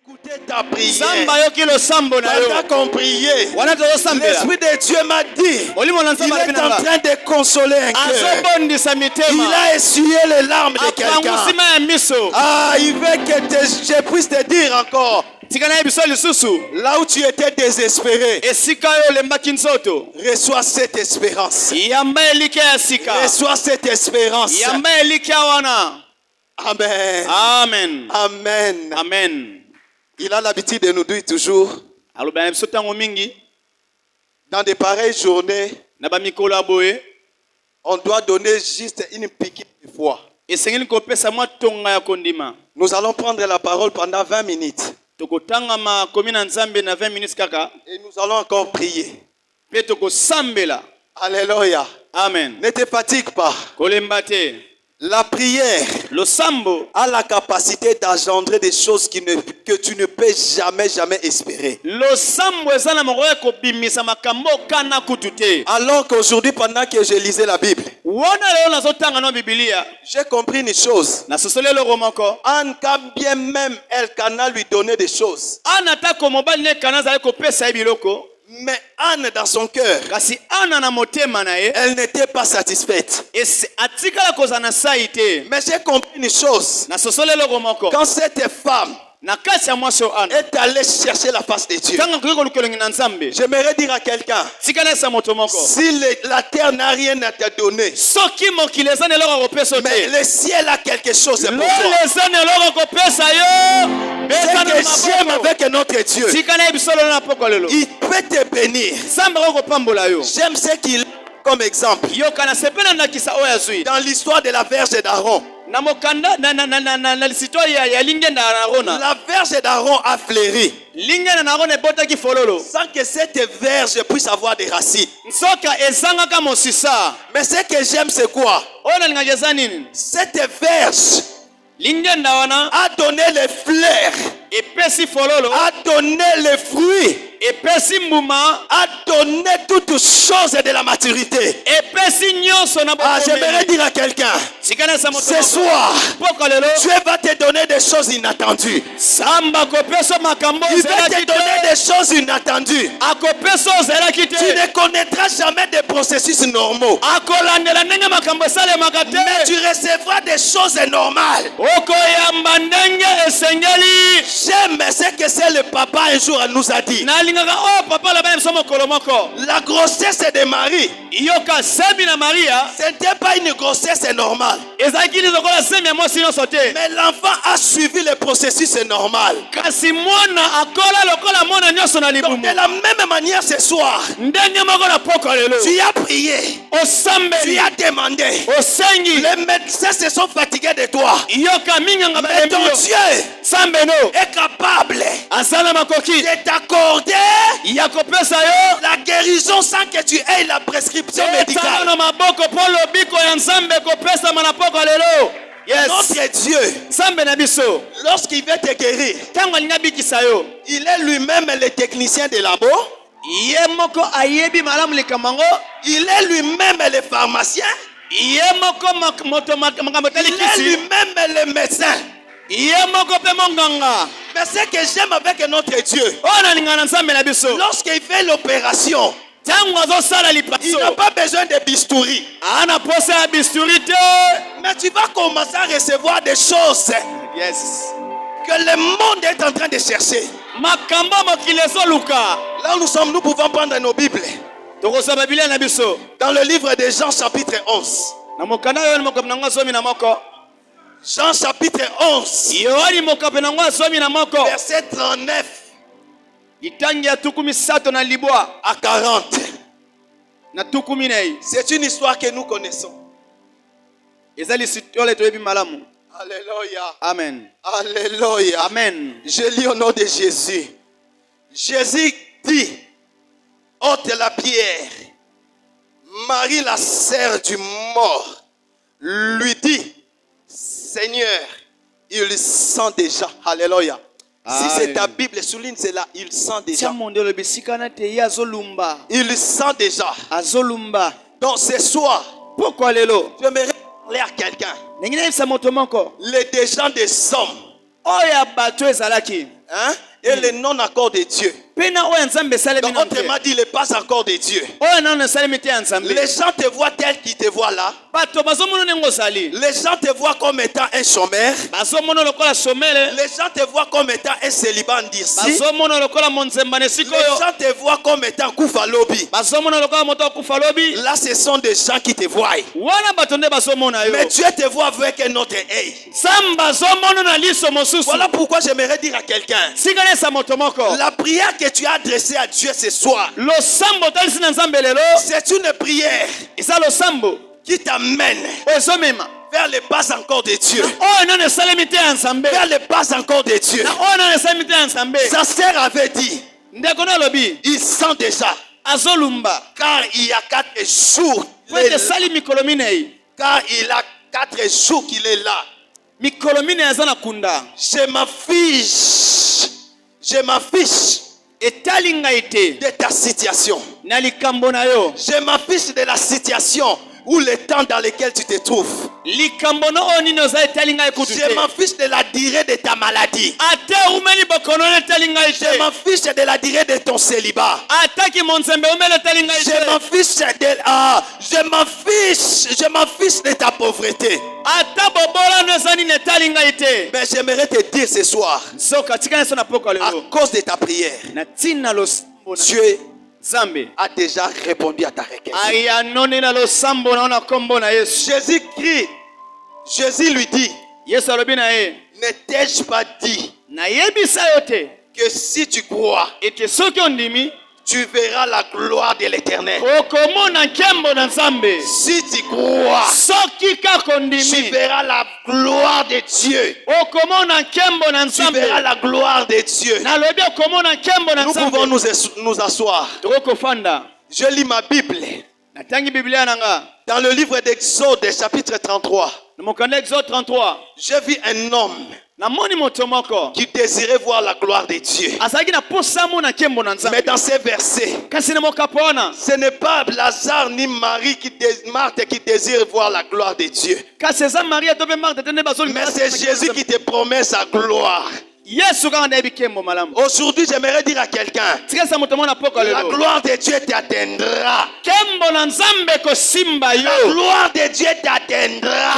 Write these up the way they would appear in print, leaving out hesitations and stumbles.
écouté ta prière. Pendant qu'on priait, l'Esprit de Dieu m'a dit, il est en train de consoler un cœur. Il a essuyé les larmes de quelqu'un. Ah, il veut que je puisse te dire encore. Là où tu étais désespéré, reçois cette espérance. Reçois cette espérance. Amen. Amen. Amen. Amen. Il a l'habitude de nous dire toujours, dans de pareilles journées, on doit donner juste une piqûre de foi. Nous allons prendre la parole pendant 20 minutes. Et nous allons encore prier. Alléluia. Amen. Ne te fatigue pas. La prière a la capacité d'engendrer des choses que tu ne peux jamais espérer. Alors qu'aujourd'hui, pendant que je lisais la Bible, j'ai compris une chose. Anne, quand bien même Elkana lui donnait des choses, mais Anne, dans son cœur, elle n'était pas satisfaite. Mais j'ai compris une chose. Quand cette femme est allée chercher la face de Dieu, j'aimerais dire à quelqu'un, si la terre n'a rien à te donner, mais le ciel a quelque chose pour toi. Ce que j'aime avec notre Dieu, il peut te bénir. J'aime ce qu'il a comme exemple dans l'histoire de la Vierge d'Aaron. La Vierge d'Aaron a fleuri sans que cette verge puisse avoir des racines. Mais ce que j'aime, c'est quoi? Cette verge a donné les fleurs, a donné les fruits, a donné toutes choses de la maturité. Ah, j'aimerais dire à quelqu'un, ce soir, Dieu va te donner des choses inattendues. Il va te donner des choses inattendues. Tu ne connaîtras jamais des processus normaux, mais tu recevras des choses normales. J'aime ce que c'est le papa un jour nous a dit. La grossesse de Marie, ce n'était pas une grossesse normale, mais l'enfant a suivi le processus normal. Donc de la même manière ce soir, tu as prié, tu as demandé, les médecins se sont fatigués de toi, mais ton Dieu est capable de t'accorder la guérison sans que tu aies la prescription médicale. Notre Dieu, lorsqu'il veut te guérir, il est lui-même le technicien de labo. Il est lui-même le pharmacien. Il est lui-même le médecin. Mais ce que j'aime avec notre Dieu, lorsqu'il fait l'opération, il n'a pas besoin de bistouri. Mais tu vas commencer à recevoir des choses que le monde est en train de chercher. Là où nous sommes, nous pouvons prendre nos Bibles. Dans le livre de Jean chapitre 11. Jean chapitre 11. Verset 39 à 40. C'est une histoire que nous connaissons. Alléluia. Amen. Alléluia. Amen. Je lis au nom de Jésus. Jésus dit, ôte la pierre. Marie, la sœur du mort, lui dit, Seigneur, il sent déjà. Alléluia. Si c'est ta Bible, souligne cela. Il sent déjà. Il sent déjà. Donc ce soir, j'aimerais parler à quelqu'un. Les gens des hommes. Hein? Et le non-accord de Dieu. Donc, autrement dit, le pas encore de Dieu. Les gens te voient tel qu'ils te voient là. Les gens te voient comme étant un chômeur. Les gens te voient comme étant un célibat d'ici. Les gens te voient comme étant Koufalobi. Là, ce sont des gens qui te voient. Mais Dieu te voit avec un autre œil. Voilà pourquoi j'aimerais dire à quelqu'un. La prière que tu as adressée à Dieu ce soir, c'est une prière qui t'amène vers les bases encore de Dieu. Vers les bases encore de Dieu. Sa sœur avait dit, il sent déjà. Car il y a 4 jours. Car il a 4 jours qu'il est là. Je m'affiche de ta situation. Je m'affiche de la situation ou le temps dans lequel tu te trouves. Je m'affiche de la durée de ta maladie. Je m'affiche de la durée de ton célibat. Je m'affiche de ta pauvreté. Mais j'aimerais te dire ce soir, à cause de ta prière, Dieu a déjà répondu à ta requête. Jésus crie. Jésus lui dit, ne t'ai-je pas dit que si tu crois, tu verras la gloire de l'Éternel. Si tu crois, tu verras la gloire de Dieu. Tu verras la gloire de Dieu. Nous pouvons nous asseoir. Je lis ma Bible dans le livre d'Exode, chapitre 33. J'ai vu un homme qui désirait voir la gloire de Dieu. Mais dans ces versets, ce n'est pas Lazare ni Marthe qui désirent voir la gloire de Dieu. Mais c'est Jésus qui te promet sa gloire. Aujourd'hui, j'aimerais dire à quelqu'un, la gloire de Dieu t'atteindra. La gloire de Dieu t'atteindra.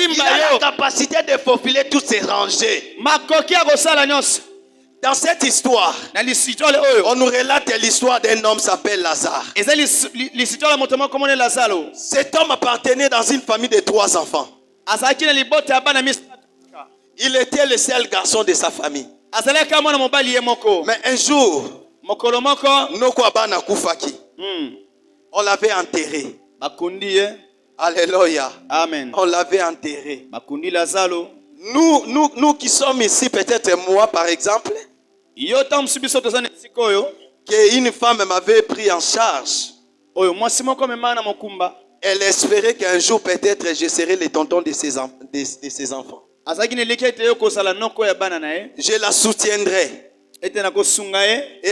Il a la capacité de faufiler tous ses rangées. Dans cette histoire, on nous relate l'histoire d'un homme qui s'appelle Lazare. Cet homme appartenait dans une famille de 3 enfants. Il était le seul garçon de sa famille. Mais un jour, on l'avait enterré. Alléluia. Amen. On l'avait enterré. Nous qui sommes ici, peut-être moi par exemple, qu'une femme m'avait pris en charge. Elle espérait qu'un jour peut-être je serai le tonton de ses enfants. Je la soutiendrai. Et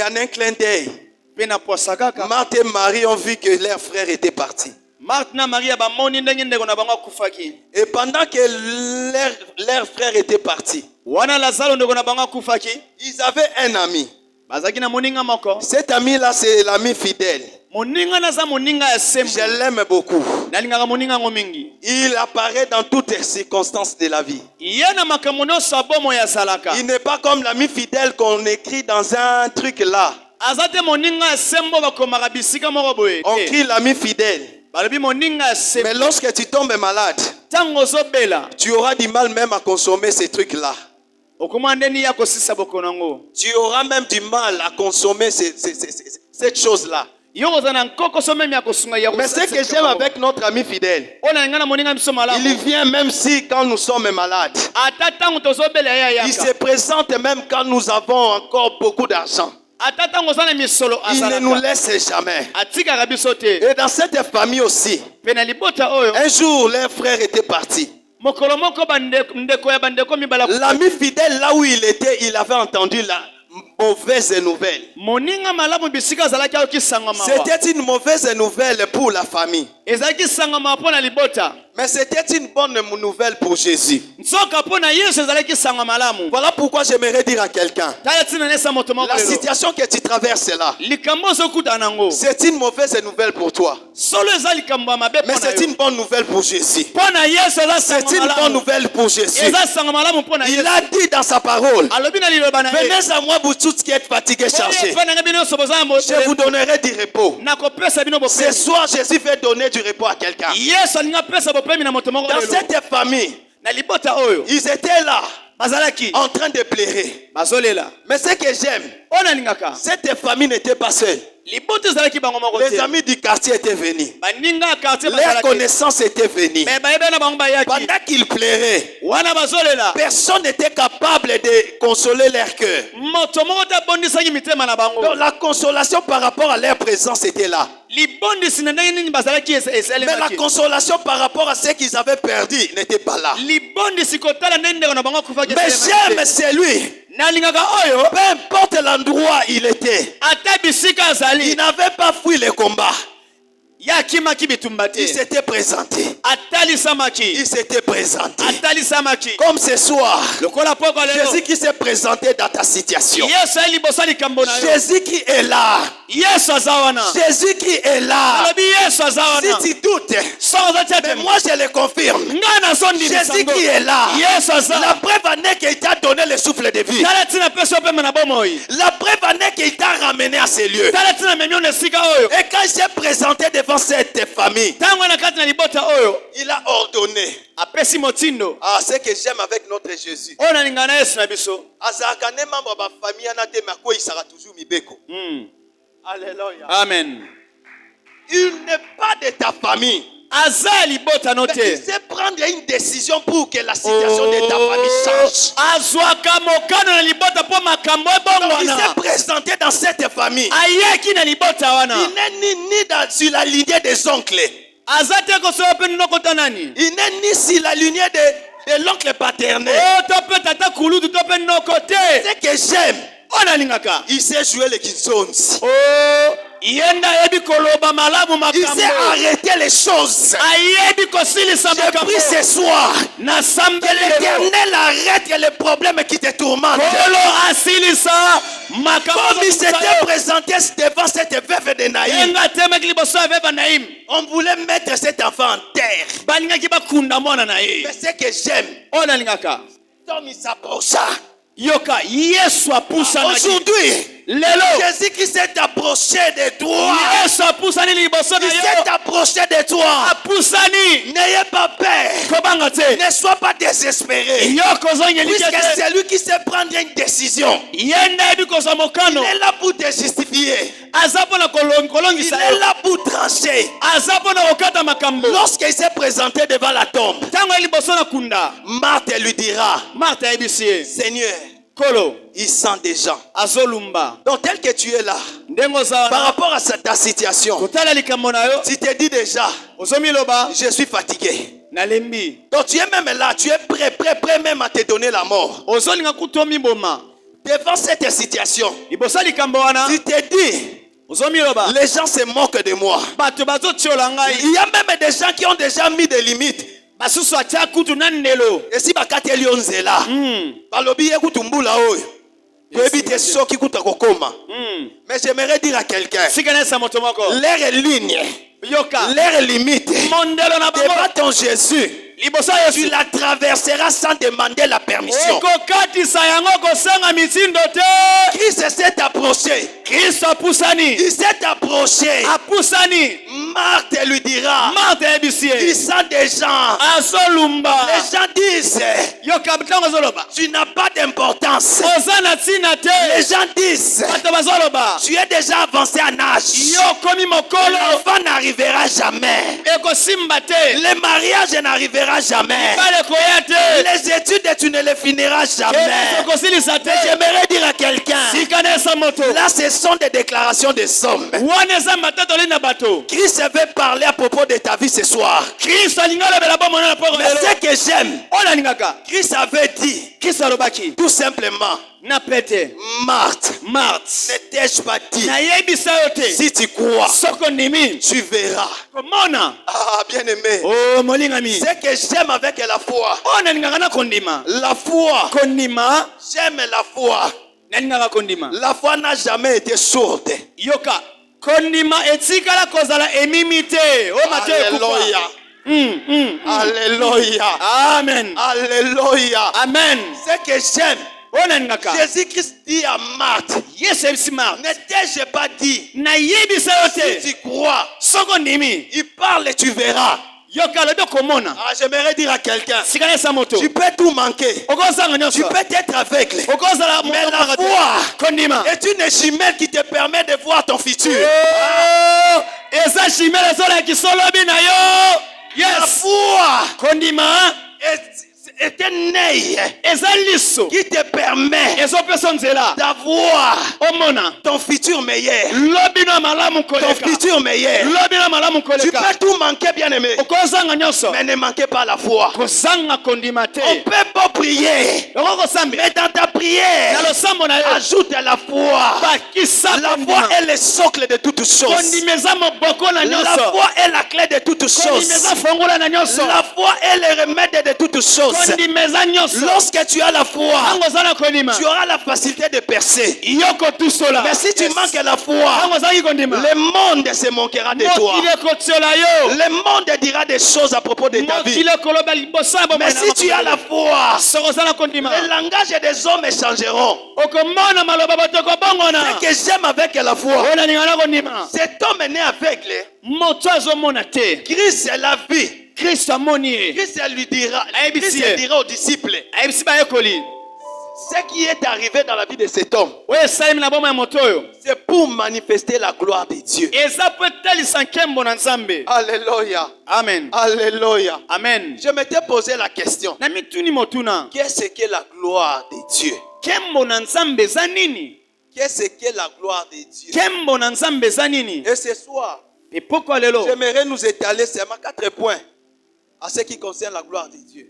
en un clin d'œil, Marthe et Marie ont vu que leur frère était parti. Et pendant que leur frère était parti, ils avaient un ami. Cet ami-là, c'est l'ami fidèle. Je l'aime beaucoup. Il apparaît dans toutes les circonstances de la vie. Il n'est pas comme l'ami fidèle qu'on écrit dans un truc là. On crie l'ami fidèle. Mais lorsque tu tombes malade, tu auras du mal même à consommer ces trucs-là. Tu auras même du mal à consommer cette chose-là. Mais ce que j'aime avec notre ami fidèle, il vient même si quand nous sommes malades. Il se présente même quand nous avons encore beaucoup d'argent. Il ne nous laisse jamais. Et dans cette famille aussi, un jour, leur frère était parti. L'ami fidèle, là où il était, il avait entendu la mauvaise nouvelle. C'était une mauvaise nouvelle pour la famille. Mais Mais c'était une bonne nouvelle pour Jésus. Voilà pourquoi j'aimerais dire à quelqu'un. La situation que tu traverses là, c'est une mauvaise nouvelle pour toi. Mais c'est une bonne nouvelle pour Jésus. C'est une bonne nouvelle pour Jésus. Il a dit dans sa parole, venez à moi vous tous qui êtes fatigués, chargés. Je vous donnerai du repos. Ce soir, Jésus veut donner du repos à quelqu'un. Dans cette famille, ils étaient là en train de pleurer. Mais ce que j'aime, cette famille n'était pas seule. Les amis du quartier étaient venus. Leurs connaissances étaient venues. Pendant qu'ils pleuraient, personne n'était capable de consoler leur cœur. Donc la consolation par rapport à leur présence était là. Mais la consolation par rapport à ce qu'ils avaient perdu n'était pas là. Mais j'aime celui. Peu importe l'endroit il était, il n'avait pas fui le combat. Il s'était présenté. Il s'était présenté. Comme ce soir, Jésus qui s'est présenté dans ta situation. Jésus qui est là. Jésus qui est là. Si tu doutes, mais moi je le confirme. Jésus qui est là. La preuve en est qu'il t'a donné le souffle de vie. La preuve en est qu'il t'a ramené à ces lieux. Et quand il s'est présenté devant cette famille, il a ordonné. Ce que j'aime avec notre Jésus, Alléluia. Amen. Il n'est pas de ta famille. Il sait prendre une décision pour que la situation de ta famille change. Donc, il s'est présenté dans cette famille. Il n'est ni sur la lignée des oncles. Il n'est ni sur la lignée de l'oncle paternel. Ce que j'aime, il sait jouer le Kinzonzi. Il s'est arrêté les choses. J'ai pris ce soir que l'Éternel arrête les problèmes qui te tourmentent. Comme il s'était présenté devant cette veuve de Naïm, on voulait mettre cet enfant en terre. Mais ce que j'aime, comme il s'approcha, aujourd'hui, Jésus qui s'est approché de toi, il s'est approché de toi. N'ayez pas peur, ne sois pas désespéré, puisque c'est lui qui sait prendre une décision. Il est là pour te justifier. Il est là pour trancher. Lorsqu'il s'est présenté devant la tombe, Marthe lui dira, Seigneur, il sent des gens. Donc tel que tu es là, par rapport à ta situation, tu te dis déjà, je suis fatigué. Donc tu es même là, tu es prêt même à te donner la mort. Devant cette situation, tu te dis, les gens se moquent de moi. Il y a même des gens qui ont déjà mis des limites. Et si bakateli onzela balobi ekutumbula oyo ebite soki kutakokoma. Mais j'aimerais dire à quelqu'un, leur ligne, leur limite devant ton Jésus, tu la traverseras sans demander la permission. Christ s'est approché. Il s'est approché. Marthe lui dira, il sent des gens. Les gens disent, tu n'as pas d'importance. Les gens disent, tu es déjà avancé en âge. L'enfant n'arrivera jamais. Le mariage n'arrivera jamais. Les études, tu ne les finiras jamais. Mais j'aimerais dire à quelqu'un, là ce sont des déclarations de somme. Christ Christ veut parler à propos de ta vie ce soir. Mais ce que j'aime, Christ avait dit, tout simplement, Marthe, n'étais-je pas dit, si tu crois, tu verras. Ah, bien aimé. Ce que j'aime avec la foi, j'aime la foi. La foi n'a jamais été sourde. Alléluia. Alléluia. Amen. Alléluia. Amen. Ce que j'aime, Jésus-Christ dit à Marthe, n'étais-je pas dit, si tu crois, il parle et tu verras. Ah, j'aimerais dire à quelqu'un, tu peux tout manquer, tu peux être aveugle, mais la foi est une jumelle qui te permet de voir ton futur. La foi est un œil qui te permet d'avoir ton futur meilleur. Ton futur meilleur. Tu peux tout manquer, bien aimé, mais ne manquez pas la foi. On peut pas prier, mais dans ta prière, ajoute la foi. La foi est le socle de toutes choses. La foi est la clé de toutes choses. La foi est le remède de toutes choses. Lorsque tu as la foi, tu auras la facilité de percer. Mais si tu manques la foi, le monde se moquera de toi. Le monde dira des choses à propos de ta vie. Mais si tu as la foi, le langage des hommes changeront. Ce que j'aime avec la foi, cet homme est né aveugle. Christ l'a vu. Christ lui dira aux disciples ce qui est arrivé dans la vie de cet homme, c'est pour manifester la gloire de Dieu. Alléluia. Amen. Alléluia. Amen. Je m'étais posé la question, qu'est-ce que la gloire de Dieu? Qu'est-ce que la gloire de Dieu? Et ce soir, j'aimerais nous étaler seulement 4 points à ce qui concerne la gloire de Dieu.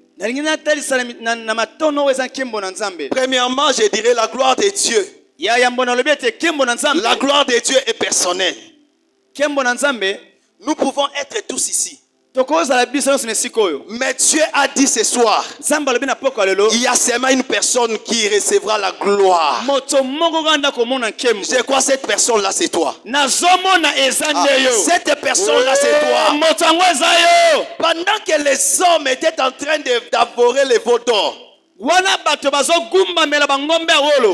Premièrement, je dirais la gloire de Dieu. La gloire de Dieu est personnelle. Nous pouvons être tous ici, mais Dieu a dit ce soir, il y a seulement une personne qui recevra la gloire. Je crois que cette personne-là, c'est toi. Cette personne-là, c'est toi. Pendant que les hommes étaient en train d'avorer les veaux d'or,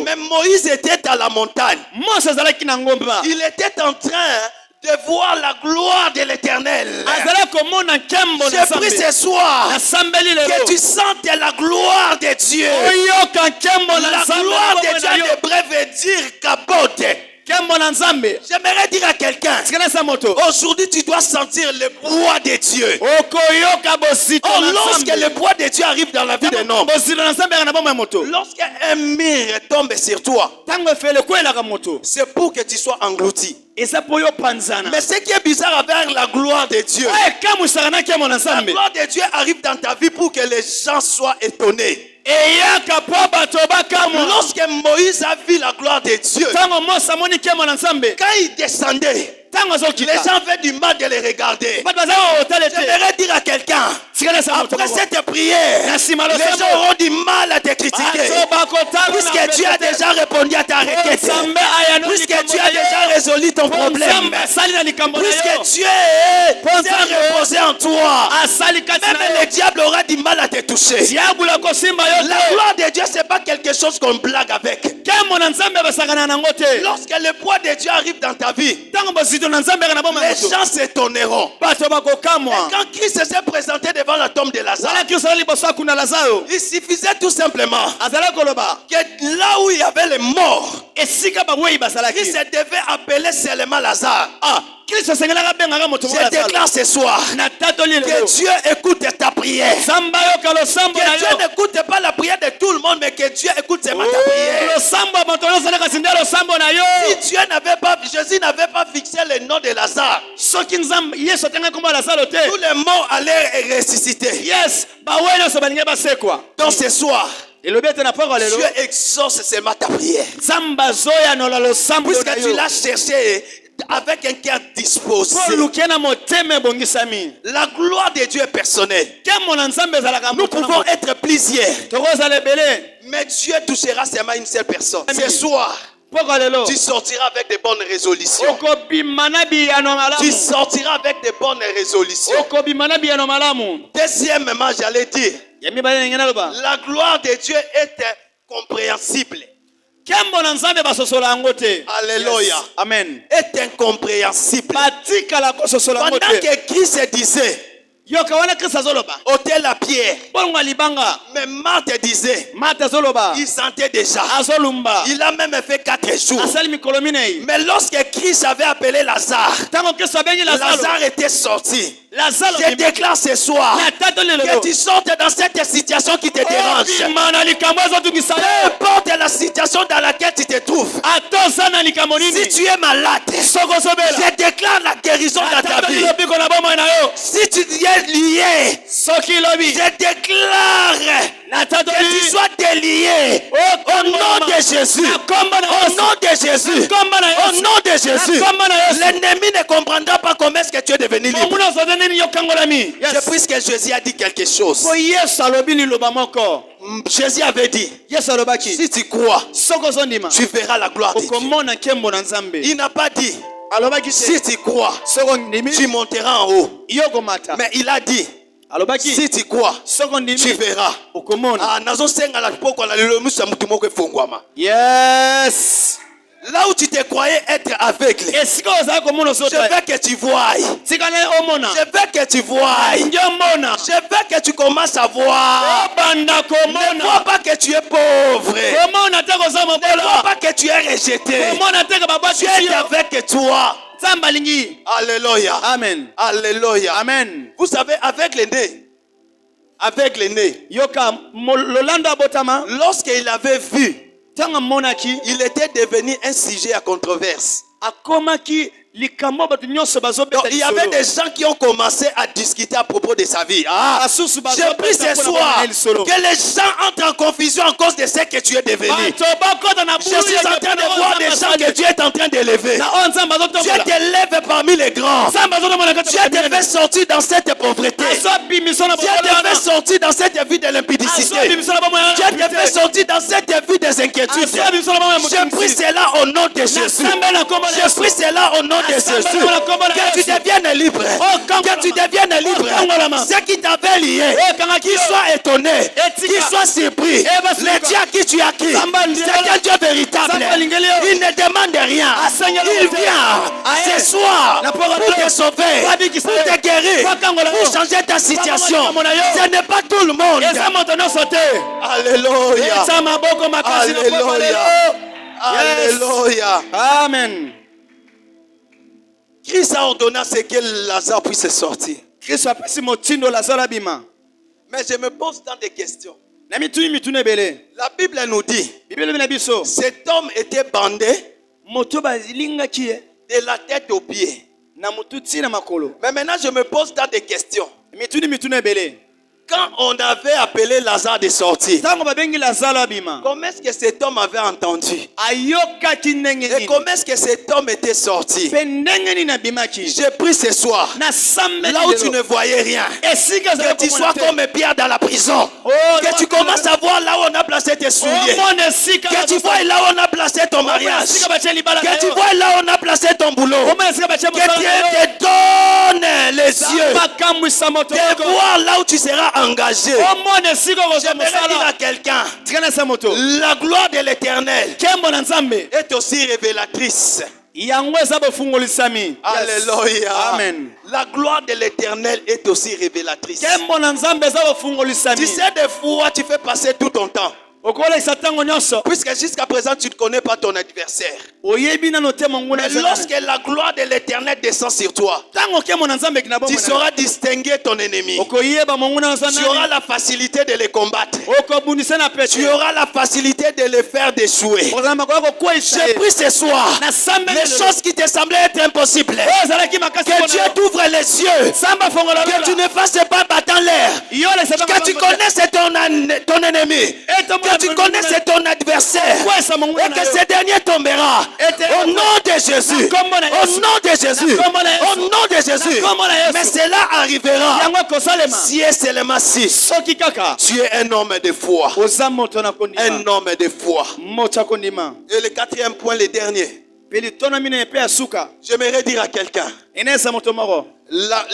mais Moïse était à la montagne. Il était en train de voir la gloire de l'Éternel. Je prie ce soir que tu sentes la gloire de Dieu. La gloire de Dieu devrait dire capote. J'aimerais dire à quelqu'un, aujourd'hui tu dois sentir le poids de Dieu. Lorsque le poids de Dieu arrive dans la vie d'un homme, lorsqu'un mur tombe sur toi, c'est pour que tu sois englouti. Mais ce qui est bizarre avec la gloire de Dieu, la gloire de Dieu arrive dans ta vie pour que les gens soient étonnés. Lorsque Moïse a vu la gloire de Dieu, quand il descendait, les gens avaient du mal de les regarder. J'aimerais dire à quelqu'un, après cette prière, les gens auront du mal à te critiquer. Puisque tu as déjà répondu à ta requête, puisque tu as déjà résolu ton problème, puisque Dieu s'est reposé en toi, même le diable aura du mal à te toucher. La gloire de Dieu, ce n'est pas quelque chose qu'on blague avec. Lorsque le poids de Dieu arrive dans ta vie, les gens s'étonneront. Et quand Christ s'est présenté devant la tombe de Lazare, il suffisait tout simplement que là où il y avait les morts, Christ devait appeler seulement Lazare. Je déclare ce soir que Dieu écoute ta prière. Que Dieu n'écoute pas la prière de tout le monde, mais que Dieu écoute seulement ta prière. Si Dieu n'avait pas, Jésus n'avait pas fixé le nom de de Lazare, tous les morts allèrent ressusciter. Yes. Donc ce soir, Dieu exauce seulement ta prière. Puisque tu l'as cherché avec un cœur disposé. La gloire de Dieu est personnelle. Nous pouvons être plusieurs, mais Dieu touchera seulement une seule personne. Ce soir, tu sortiras avec de bonnes résolutions. Tu sortiras avec de bonnes résolutions. Deuxièmement, j'allais dire, la gloire de Dieu est incompréhensible. Alléluia. Yes. Amen. Est incompréhensible. Pendant que Christ disait, ôtez la pierre, mais Marthe disait, il sentait déjà. Il a même fait 4 jours. Mais lorsque Christ avait appelé Lazare, Lazare était sorti. Je déclare ce soir que tu sortes dans cette situation qui te dérange. Peu importe la situation dans laquelle tu te trouves. Si tu es malade, je déclare la guérison dans ta vie. Si tu es lié, je déclare que tu sois délié. Au nom de Jésus. Au nom de Jésus. Au nom de Jésus. L'ennemi ne comprendra pas comment est-ce que tu es devenu libre. Je prie que Jésus a dit quelque chose. Jésus avait dit, si tu crois, tu verras la gloire de Dieu. Il n'a pas dit, si tu crois, tu monteras en haut. Mais il a dit, si tu crois, tu verras. Yes. Là où tu te croyais être aveugle, je veux que tu voies. Je veux que tu voies. Je veux que tu commences à voir. Ne vois pas que tu es pauvre. Ne vois pas que tu es rejeté. Tu es avec toi. Alléluia. Amen. Alléluia. Amen. Vous savez, avec les nez, lorsqu'il avait vu, il était devenu un sujet à controverse. Donc, il y avait des gens qui ont commencé à discuter à propos de sa vie. Je prie ce soir que les gens entrent en confusion à cause de ce que tu es devenu. Je suis en train de voir des gens que Dieu est en train d'élever. Dieu t'élève parmi les grands. Dieu te fait sortir dans cette pauvreté. Dieu te fait sortir dans cette vie de l'impudicité. Dieu te fait sortir dans cette vie des inquiétudes. Je prie cela au nom de Jésus. Je prie cela au nom de Jésus. Que tu deviennes libre. Que tu deviennes libre. Ceux qui t'avaient lié, qu'ils soient étonnés, qu'ils soient surpris. Le Dieu à qui tu as acquis, c'est un Dieu véritable. Il ne demande rien. Il vient ce soir pour te sauver, pour te guérir, pour changer ta situation. Ce n'est pas tout le monde. Alléluia. Alléluia. Alléluia. Amen. Christ a ordonné à ce que Lazare puisse sortir. Mais je me pose tant de questions. La Bible nous dit, cet homme était bandé de la tête aux pieds. Mais maintenant je me pose tant de questions. Quand on avait appelé Lazare de sortir, comment est-ce que cet homme avait entendu? Et comment est-ce que cet homme était sorti? J'ai pris ce soir, là où tu ne voyais rien, que tu sois comme Pierre dans la prison, que tu commences à voir là où on a placé tes souliers, que tu vois là où on a placé ton mariage, que tu vois là où on a placé ton boulot, que Dieu te donne les yeux de voir là où tu seras engagé. J'aimerais dire à quelqu'un, la gloire de l'Éternel est aussi révélatrice. Alléluia. Amen. La gloire de l'Éternel est aussi révélatrice. Tu sais, des fois, tu fais passer tout ton temps. Puisque jusqu'à présent, tu ne connais pas ton adversaire. Mais lorsque la gloire de l'Éternel descend sur toi, tu sauras distinguer ton ennemi. Tu auras la facilité de les combattre. Tu auras la facilité de les faire déchouer. J'ai pris ce soir les choses qui te semblaient être impossibles. Que Dieu t'ouvre les yeux. Que tu ne fasses pas battre l'air. Que tu connaisses ton ennemi. Que tu connaisses ton adversaire. Et que ce dernier tombera. Au nom de Jésus. Au nom de Jésus. Au nom de Jésus. Mais cela arrivera si et seulement si tu es un homme de foi. Un homme de foi. Et le quatrième point, le dernier. J'aimerais dire à quelqu'un, la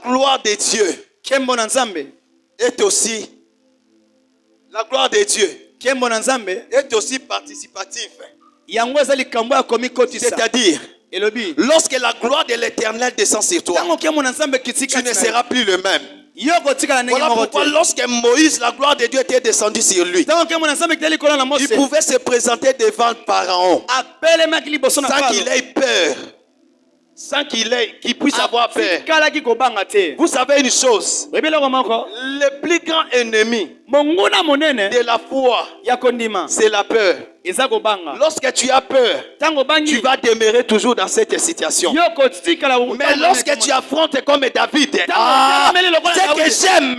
gloire de Dieu est aussi, la gloire de Dieu est aussi participative. C'est-à-dire, lorsque la gloire de l'Éternel descend sur toi, tu ne seras plus le même. Voilà pourquoi lorsque Moïse, la gloire de Dieu était descendue sur lui, il pouvait se présenter devant Pharaon sans qu'il ait peur, sans qu'il puisse avoir peur. Vous savez une chose, le plus grand ennemi de la foi, c'est la peur. Lorsque tu as peur, tu vas demeurer toujours dans cette situation. Mais lorsque tu affrontes comme David, c'est que j'aime.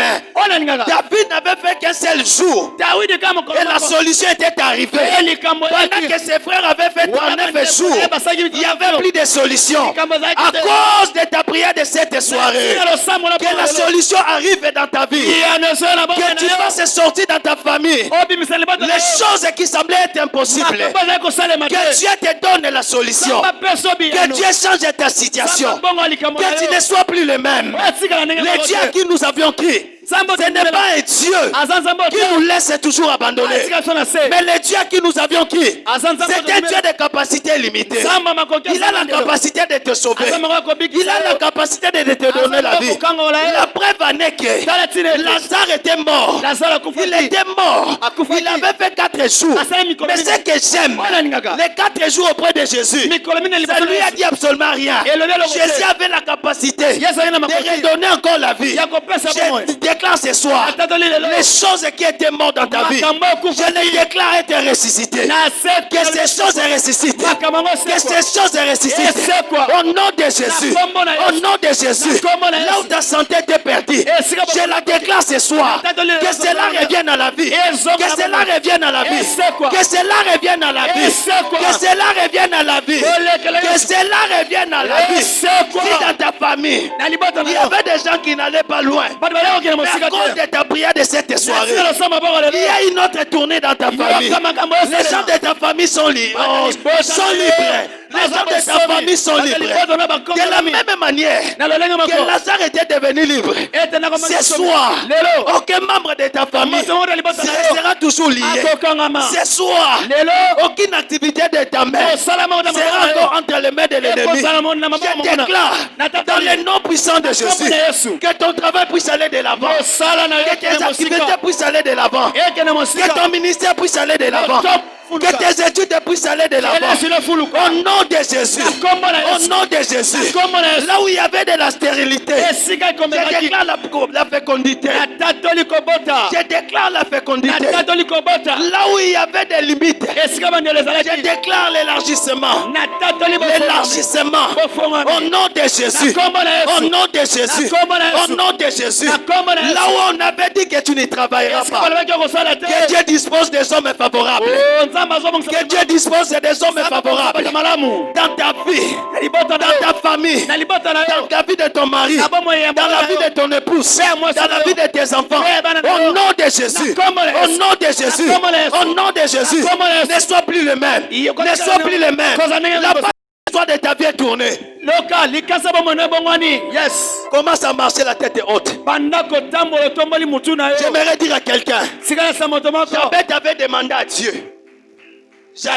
David n'avait fait qu'un seul jour. Et la solution était arrivée. Pendant que ses frères avaient fait 39 jours, il n'y avait plus de solution. À cause de ta prière de cette soirée, que la solution arrive dans ta vie. Que tu fasses sortir dans ta famille les choses qui semblaient être impossibles. Que Dieu te donne la solution. Que Dieu change ta situation. Que tu ne sois plus le même. Le Dieu à qui nous avions crié, ce n'est pas un Dieu qui nous laisse toujours abandonner. Mais le Dieu à qui nous avions crié, c'est un Dieu de capacité limitée. Il a la capacité de te sauver. Il a la capacité de te donner la vie. La preuve en est que Lazare était mort. Il était mort. Il avait fait 4 jours. Mais ce que j'aime, les 4 jours auprès de Jésus, ça lui a dit absolument rien. Jésus avait la capacité de redonner encore la vie. Je déclare ce soir, les choses qui étaient mortes dans ta vie, je les déclare être ressuscitées. Que ces choses ressuscitent. Que ces choses ressuscitent. Au nom de Jésus. Au nom de Jésus. Là où ta santé était perdue, je la déclare ce soir. Que cela revienne à la vie. Que cela revienne à la vie. Que cela revienne à la vie. Que cela revienne à la vie. Que cela revienne à la vie. Si dans ta famille, il y avait des gens qui n'allaient pas loin, mais à cause de ta prière de cette soirée, il y a une autre tournée dans ta famille. Les gens de ta famille sont libres. Les gens de ta famille sont libres. De la même manière que Lazare était devenu libre, ce soir, aucun membre de ta famille sera toujours lié. Ce soir, aucune activité de ta mère sera encore entre les mains de l'ennemi. Je déclare dans le nom puissant de Jésus que ton travail puisse aller de l'avant, que tes activités puissent aller de l'avant, que ton ministère puisse aller de l'avant, que tes études puissent aller de l'avant. Au nom de Jésus. Au nom de Jésus. Là où il y avait de la stérilité, je déclare la fécondité. Je déclare la fécondité. Là où il y avait des limites, je déclare l'élargissement. L'élargissement. Au nom de Jésus. Au nom de Jésus. Au nom de Jésus. Là où on avait dit que tu ne travailleras pas, que Dieu dispose des hommes favorables. Que Dieu dispose des hommes favorables dans ta vie, dans ta famille, dans la vie de ton mari, dans la vie de ton épouse, dans la vie de tes enfants. Au nom de Jésus, au nom de Jésus, au nom de Jésus, ne sois plus le même. Ne sois plus le même. La page de ta vie est tournée. Yes. Commence à marcher la tête haute. J'aimerais dire à quelqu'un, Jabez avait demandé à Dieu, que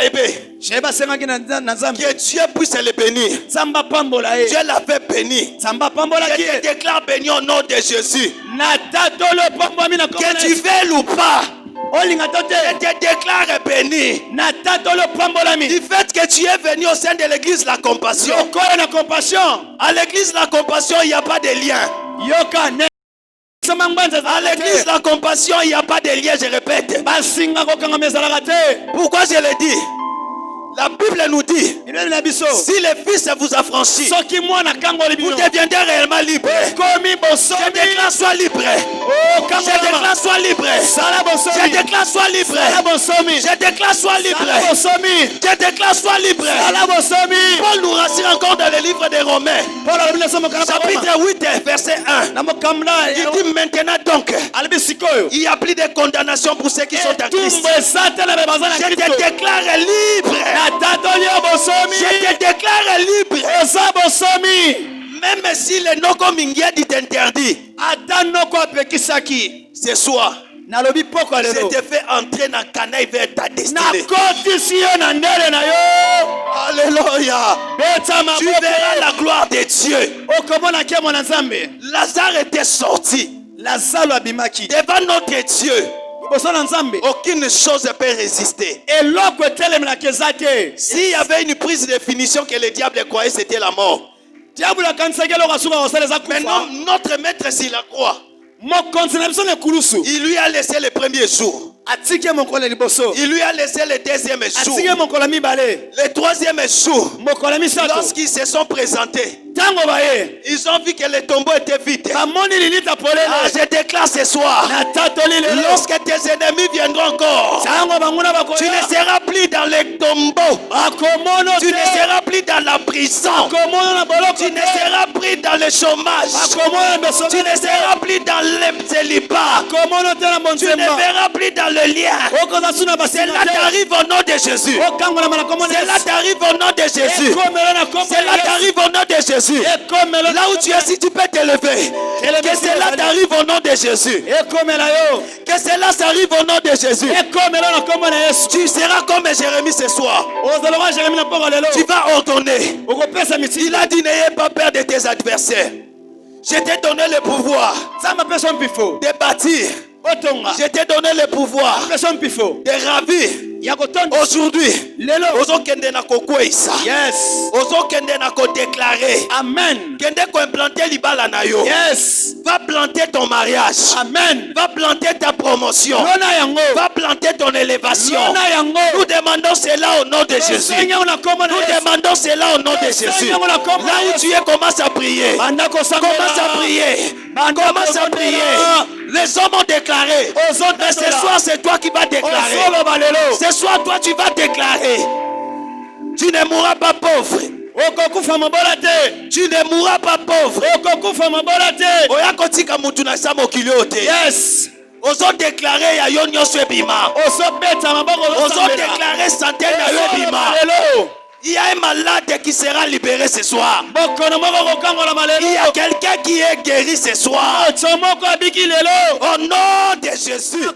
Dieu puisse le bénir. Dieu l'a fait bénir. Je te déclare béni au nom de Jésus. Que tu veuilles ou pas, Je te déclare béni. Du fait que tu es venu au sein de l'église La Compassion. À l'église La Compassion, il n'y a pas de lien. À l'église La Compassion, il n'y a pas de lien, je répète. Pourquoi je le dis? La Bible nous dit, si le Fils vous affranchit, vous deviendrez réellement libre. Je déclare sois libre. Je déclare sois libre. Je déclare sois libre. Je déclare sois libre. Je déclare sois libre. Paul nous rassure encore dans le livre des Romains. Chapitre 8, verset 1. Il dit maintenant donc, il n'y a plus de condamnation pour ceux qui sont en Christ. Je te déclare libre. Je te déclare libre. Même si le noko mingia dit interdit, ce soir, je te fais entrer dans le canaille vers ta destinée. Alléluia. Tu verras la gloire de Dieu. Lazare était sorti devant notre Dieu. Aucune chose ne peut résister. S'il y avait une prise de définition que le diable croyait c'était la mort, maintenant notre maître s'il la croit, il lui a laissé le premier jour. Il lui a laissé le deuxième jour. Le troisième jour, lorsqu'ils se sont présentés, ils ont vu que le tombeau était vide. Je déclare ce soir, lorsque tes ennemis viendront encore, tu ne seras plus dans les tombeaux. Tu ne seras plus dans la prison. Tu ne seras plus dans le chômage. Tu ne seras plus dans le célibat. Tu ne verras plus dans le lien. Cela t'arrive au nom de Jésus. Cela t'arrive au nom de Jésus. Cela t'arrive au nom de Jésus. Là où tu es, si tu peux te lever, que cela t'arrive au nom de Jésus. Que cela s'arrive au nom de Jésus. Tu seras comme Jérémie ce soir. Tu vas ordonner. Il a dit n'ayez pas peur de tes adversaires. Je t'ai donné le pouvoir de bâtir. Je t'ai donné le pouvoir de ravir. Aujourd'hui, Amen. Va planter ton mariage. Amen. Va planter ta promotion. Va planter ton élévation. Nous demandons cela au nom de Jésus. Nous demandons cela au nom de Jésus. Là où tu es, commence à prier. Commence à prier. Commence à prier. Les hommes ont déclaré. Mais ce soir, c'est toi qui vas déclarer. Ce soir, toi, tu vas déclarer. Tu ne mourras pas pauvre. Tu ne mourras pas pauvre. Yes. Osons déclarer ya yo nyonso ebima. Osons déclarer santé na yo ebima. Il y a un malade qui sera libéré ce soir. Il y a quelqu'un qui est guéri ce soir. Au nom de Jésus.